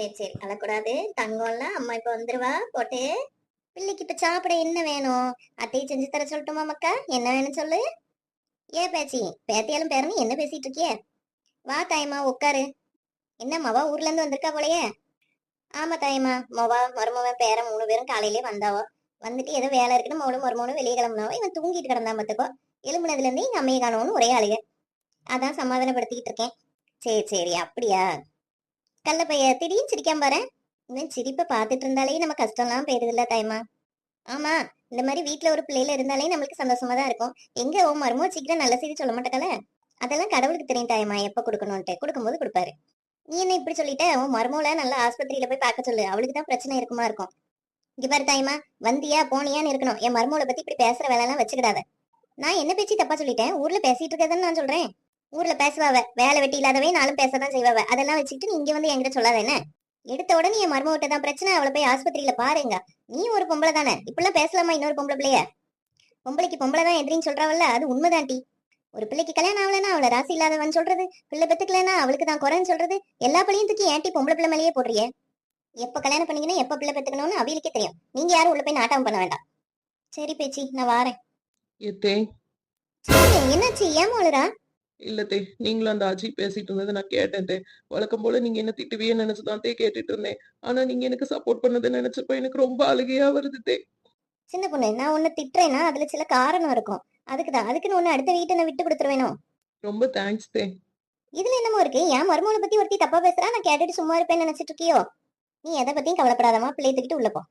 சரி சரி அழக்கூடாது. தங்கம்ல அம்மா இப்ப வந்துருவா போட்டு. பிள்ளைக்கு இப்ப சாப்பிட என்ன வேணும்? அத்தையை செஞ்சு தர சொல்லட்டுமா மக்கா? என்ன வேணும் சொல்லு. ஏன் பேச்சி பேத்தியாலும் பேரணும் என்ன பேசிட்டு இருக்கிய? வா தாயம்மா உட்காரு. என்ன மவா ஊர்ல இருந்து வந்திருக்கா போலயே? ஆமா தாயம்மா, மொவா மருமவன் பேரன் 3 பேரும் காலையிலேயே வந்தாவோ. வந்துட்டு ஏதோ வேலை இருக்குன்னு மோளும் மருமகனும் வெளியே கிளம்புனாவோ. இவன் தூங்கிட்டு கிடந்தான் பார்த்துக்கோ. எழும்புனதுல இருந்து எங்க அம்மையை காணோன்னு ஒரே ஆளுக. அதான் சமாதானப்படுத்திக்கிட்டு இருக்கேன். சரி சரி அப்படியா? கல்ல பைய திடீர்னு சிரிக்காம பாரு. இவன் சிரிப்பை பார்த்துட்டு இருந்தாலே நம்ம கஷ்டம்லாம் போயிருது இல்ல தாயம்மா? ஆமா, இந்த மாதிரி வீட்ல ஒரு பிள்ளைல இருந்தாலே நம்மளுக்கு சந்தோஷமா தான் இருக்கும். எங்க உன் மருமோ சீக்கிரம் நல்ல செய்தி சொல்ல மாட்டேக்கல. அதெல்லாம் கடவுளுக்கு தெரியும் தாயம்மா, எப்ப கொடுக்கணும்ட்டு கொடுக்கும்போது கொடுப்பாரு. நீ என்ன இப்படி சொல்லிட்ட? உன் மருமோல நல்ல ஆஸ்பத்திரியில போய் பார்க்க சொல்லு, அவளுக்கு தான் பிரச்சனை இருக்குமா இருக்கும். இங்க பாரு தாயம்மா, வந்தியா போனியான்னு இருக்கணும். என் மருமோளை பத்தி இப்படி பேசுற வேலை எல்லாம் வச்சுக்கிடாத. நான் என்ன பேச்சு தப்பா சொல்லிட்டேன்? ஊர்ல பேசிட்டு இருக்கதுன்னு நான் சொல்றேன். ஊர்ல பேசுவாவ, வேலை வெட்டி இல்லாதவே நாளும் பேசதான் செய்வாவ. அதெல்லாம் வச்சுக்கிட்டு நீ இங்க வந்து என்கிட்ட சொல்லாத என்ன? எடுத்த உடனே என் மருமகிட்ட தான் பிரச்சனை, அவளை போய் ஆஸ்பத்திரியில பாருங்க. நீ ஒரு பொம்பளை தானே, இப்பெல்லாம் பேசலாமா இன்னொரு பொம்பளை பிள்ளைய? பொம்பளைக்கு பொம்பளை தான் எதிரின்னு சொல்றாவல்ல, அது உண்மைதான்டி. ஒரு பிள்ளைக்கு கல்யாணம் ஆகலன்னா அவளை ராசி இல்லாதவன் சொல்றது, பிள்ளை பெத்துக்கலன்னா அவளுக்கு தான் குறைன்னு சொல்றது, எல்லா பழியும் தூக்கி ஏன்டி பொம்பளை பிள்ளை மேலேயே போடுறியே? எப்ப கல்யாணம் பண்ணிக்கணும் எப்ப பிள்ளை பெத்துக்கணும்னு அவளுக்கே தெரியும். நீங்க யாரும் உள்ள போய் நாட்டம் பண்ண வேண்டாம். சரி பேச்சி, நான் வாரேன். ஏத்தே. சரி, என்னாச்சு ஏன் அழுறா? இல்லத்தே, நீங்களும் அந்த ஆச்சி பேசிட்டு இருந்ததை நான் கேட்டேன் தே. வழக்கம் போல நீங்க என்ன திட்டுவியன்னு நினைச்சுதான் தே கேட்டுட்டு இருந்தேன். ஆனா நீங்க எனக்கு சப்போர்ட் பண்ணதை நினைச்சப்ப எனக்கு ரொம்ப அழுகையா வருது தே. சின்ன பொண்ணு, நான் உன்னை திட்டுறேன்னா அதுல சில காரணம் இருக்கும். அதுக்குதான், அதுக்குன்னு ஒண்ணு அடுத்த வீட்டை நான் விட்டு கொடுத்துருவேனோ? ரொம்ப தேங்க்ஸ் தே. இதுல என்னமோ இருக்கு? என் மருமகளை பத்தி ஒருத்தி தப்பா பேசுறா, நான் கேட்டுட்டு சும்மா இருப்பேன்னு நினைச்சிட்டு இருக்கியோ? நீ எதை பத்தியும் கவலைப்படாதமா, பிள்ளைய தூக்கிட்டு உள்ள போ.